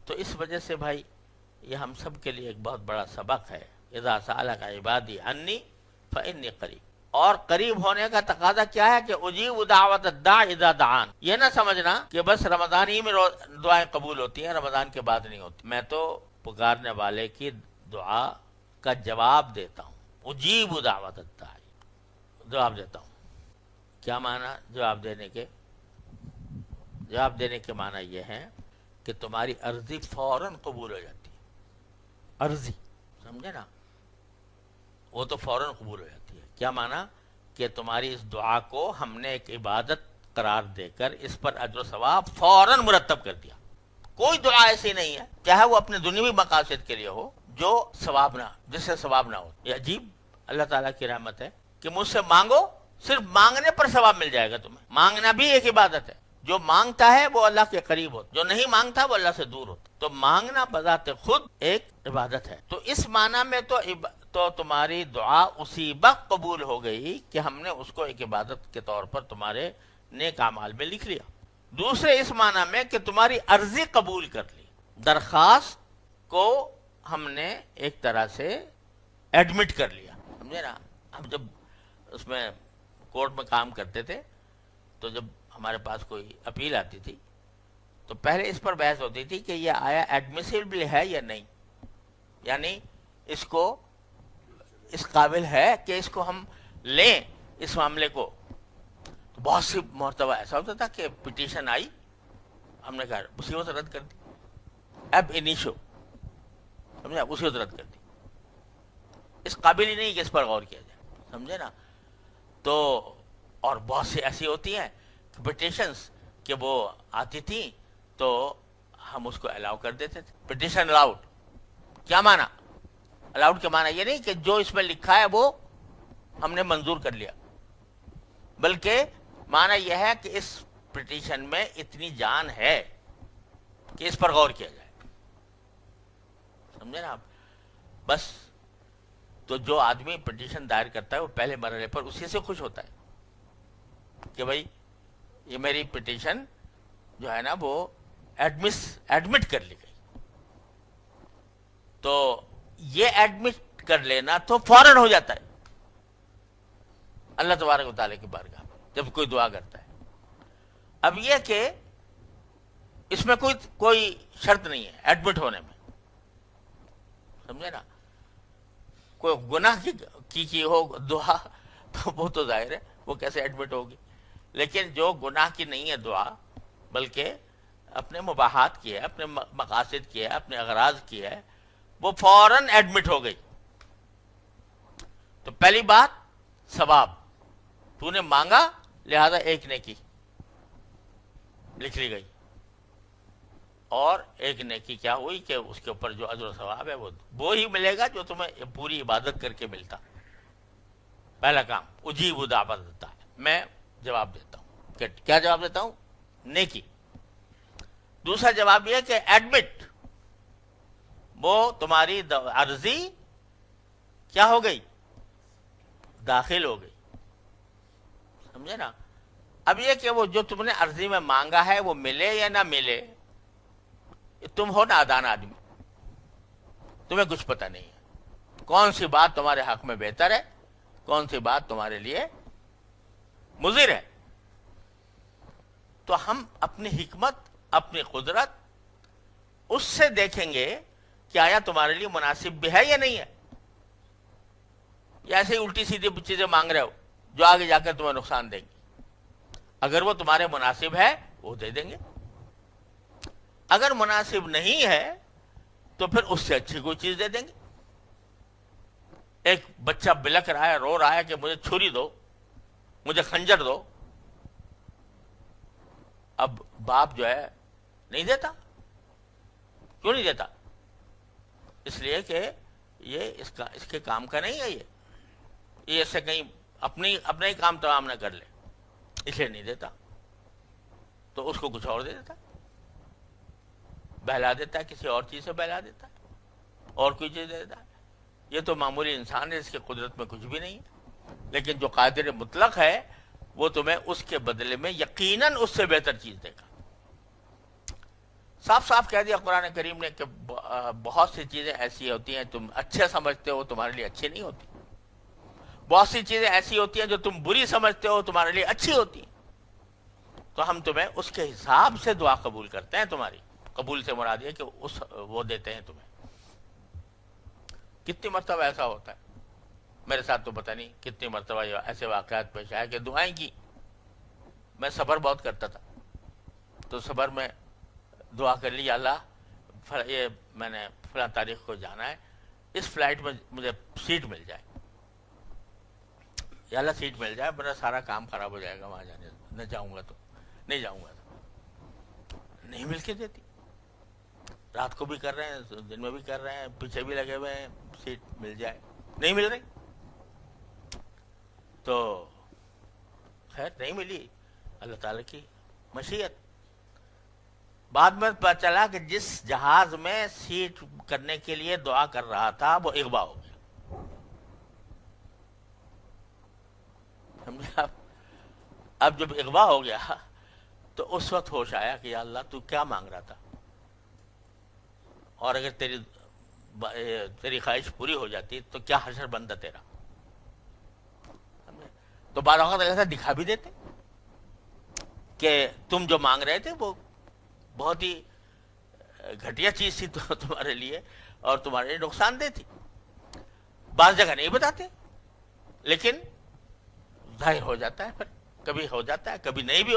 تو اس وجہ سے بھائی یہ ہم سب کے لیے ایک بہت بڑا سبق ہے. اذا سألک عبادی انی فانی قریب. اور قریب ہونے کا تقاضا کیا ہے کہ اجیب دعوت الداع اذا دعان. یہ نہ سمجھنا کہ بس رمضان ہی میں دعائیں قبول ہوتی ہیں، رمضان کے بعد نہیں ہوتی. میں تو پکارنے والے کی دعا کا جواب دیتا ہوں. اجیب دعوت الداع، جواب دیتا ہوں. کیا معنی جواب دینے کے؟ جواب دینے کے معنی یہ ہے کہ تمہاری عرضی فوراً قبول ہو جاتی ہے. عرضی سمجھے نا، وہ تو فوراً قبول ہو جاتی ہے. کیا معنی؟ کہ تمہاری اس دعا کو ہم نے ایک عبادت قرار دے کر اس پر اجر و ثواب فوراً مرتب کر دیا. کوئی دعا ایسی نہیں ہے چاہے وہ اپنے دنیوی مقاصد کے لیے ہو جو ثواب نہ، جس سے ثواب نہ ہو. یہ عجیب اللہ تعالیٰ کی رحمت ہے کہ مجھ سے مانگو، صرف مانگنے پر ثواب مل جائے گا تمہیں. مانگنا بھی ایک عبادت ہے. جو مانگتا ہے وہ اللہ کے قریب ہوتا، جو نہیں مانگتا وہ اللہ سے دور ہوتا. تو مانگنا بذات خود ایک عبادت ہے. تو اس معنی میں تو تمہاری دعا اسی وقت قبول ہو گئی کہ ہم نے اس کو ایک عبادت کے طور پر تمہارے نیک اعمال میں لکھ لیا. دوسرے اس معنی میں کہ تمہاری عرضی قبول کر لی، درخواست کو ہم نے ایک طرح سے ایڈمٹ کر لیا. سمجھے نا؟ ہم جب اس میں کورٹ میں کام کرتے تھے تو جب ہمارے پاس کوئی اپیل آتی تھی تو پہلے اس پر بحث ہوتی تھی کہ یہ آیا ایڈمیسیبل ہے یا نہیں، یعنی اس قابل ہے کہ اس کو ہم لیں اس معاملے کو. تو بہت سی مرتبہ ایسا ہوتا تھا کہ پٹیشن آئی، ہم نے کہا اسی وقت رد کر دی، اب انیشو، سمجھا، اسی وقت رد کر دی. اس قابل ہی نہیں کہ اس پر غور کیا جائے. سمجھے نا؟ تو اور بہت سی ایسی ہوتی ہیں پٹیشنز کہ وہ آتی تھیں تو ہم اس کو الاؤ کر دیتے تھے. Petition allowed. کیا معنی؟ الاؤڈ کے معنی یہ نہیں کہ جو اس میں لکھا ہے وہ ہم نے منظور کر لیا، بلکہ معنی یہ ہے کہ اس پٹیشن میں اتنی جان ہے کہ اس پر غور کیا جائے. سمجھے نا آپ؟ بس تو جو آدمی پٹیشن دائر کرتا ہے وہ پہلے مرحلے پر اسی سے خوش ہوتا ہے کہ بھائی یہ میری پٹیشن جو ہے نا وہ ایڈمٹ کر لی گئی. تو یہ ایڈمٹ کر لینا تو فوراً ہو جاتا ہے اللہ تبارک و تعالیٰ کی بارگاہ میں جب کوئی دعا کرتا ہے. اب یہ کہ اس میں کوئی شرط نہیں ہے ایڈمٹ ہونے میں. سمجھے نا؟ کوئی گناہ کی ہو دعا تو وہ تو ظاہر ہے وہ کیسے ایڈمٹ ہوگی، لیکن جو گناہ کی نہیں ہے دعا بلکہ اپنے مباحات کی ہے، اپنے مقاصد کی ہے، اپنے اغراض کی ہے، وہ فوراً ایڈمٹ ہو گئی. تو پہلی بات ثواب، تو نے مانگا لہذا ایک نیکی لکھ لی گئی، اور ایک نیکی کیا ہوئی کہ اس کے اوپر جو اجر و ثواب ہے وہ ہی ملے گا جو تمہیں پوری عبادت کر کے ملتا. پہلا کام اجیب دعوت الداع، میں جواب دیتا ہوں. کیا جواب دیتا ہوں؟ نیکی. دوسرا جواب یہ کہ ایڈمٹ، وہ تمہاری عرضی کیا ہو گئی؟ داخل ہو گئی. سمجھے نا؟ اب یہ کہ وہ جو تم نے عرضی میں مانگا ہے وہ ملے یا نہ ملے، تم ہو نادان آدمی، تمہیں کچھ پتہ نہیں ہے کون سی بات تمہارے حق میں بہتر ہے، کون سی بات تمہارے لیے مضر ہے. تو ہم اپنی حکمت، اپنی قدرت اس سے دیکھیں گے کہ آیا تمہارے لیے مناسب بھی ہے یا نہیں ہے، یا ایسے ہی الٹی سیدھی چیزیں مانگ رہے ہو جو آگے جا کر تمہیں نقصان دیں گی. اگر وہ تمہارے مناسب ہے وہ دے دیں گے، اگر مناسب نہیں ہے تو پھر اس سے اچھی کوئی چیز دے دیں گے. ایک بچہ بلک رہا ہے، رو رہا ہے کہ مجھے چھری دو، مجھے خنجر دو. اب باپ جو ہے نہیں دیتا. کیوں نہیں دیتا؟ اس لیے کہ یہ اس کے کام کا نہیں ہے، یہ اس سے کہیں اپنے ہی کام تمام نہ کر لے، اس لیے نہیں دیتا. تو اس کو کچھ اور دے دیتا، بہلا دیتا ہے، کسی اور چیز سے بہلا دیتا ہے، اور کوئی چیز دے دیتا ہے. یہ تو معمولی انسان ہے، اس کی قدرت میں کچھ بھی نہیں ہے. لیکن جو قادر مطلق ہے وہ تمہیں اس کے بدلے میں یقیناً اس سے بہتر چیز دے گا. صاف صاف کہہ دیا قرآن کریم نے کہ بہت سی چیزیں ایسی ہوتی ہیں تم اچھے سمجھتے ہو تمہارے لیے اچھی نہیں ہوتی، بہت سی چیزیں ایسی ہوتی ہیں جو تم بری سمجھتے ہو تمہارے لیے اچھی ہوتی ہیں، تو ہم تمہیں اس کے حساب سے دعا قبول کرتے ہیں تمہاری. قبول سے مراد یہ کہ وہ دیتے ہیں تمہیں. کتنی مرتبہ ایسا ہوتا ہے، میرے ساتھ تو پتہ نہیں کتنی مرتبہ ایسے واقعات پیش آئے کہ دعائیں کی. میں سفر بہت کرتا تھا، تو سفر میں دعا کر لی، اللہ یہ میں نے فلاں تاریخ کو جانا ہے، اس فلائٹ میں مجھے سیٹ مل جائے، یا اللہ سیٹ مل جائے، میرا سارا کام خراب ہو جائے گا وہاں جانے، نہ جاؤں گا تو نہیں جاؤں گا تو نہیں مل کے دیتی. رات کو بھی کر رہے ہیں، دن میں بھی کر رہے ہیں، پیچھے بھی لگے ہوئے ہیں، سیٹ مل جائے، نہیں مل رہی. تو خیر نہیں ملی، اللہ تعالیٰ کی مشیت. بعد میں پتہ چلا کہ جس جہاز میں سیٹ کرنے کے لیے دعا کر رہا تھا وہ اغوا ہو گیا. سمجھے آپ؟ اب جب اغوا ہو گیا تو اس وقت ہوش آیا کہ یا اللہ تو کیا مانگ رہا تھا، اور اگر تیری خواہش پوری ہو جاتی تو کیا حشر بنتا تیرا. تو بعض اوقات ایسا دکھا بھی دیتے کہ تم جو مانگ رہے تھے وہ بہت ہی گھٹیا چیز تھی تمہارے لیے اور تمہارے لیے نقصان دہ تھی. بعض جگہ نہیں بتاتے لیکن ظاہر ہو جاتا ہے، پھر کبھی ہو جاتا ہے کبھی نہیں بھی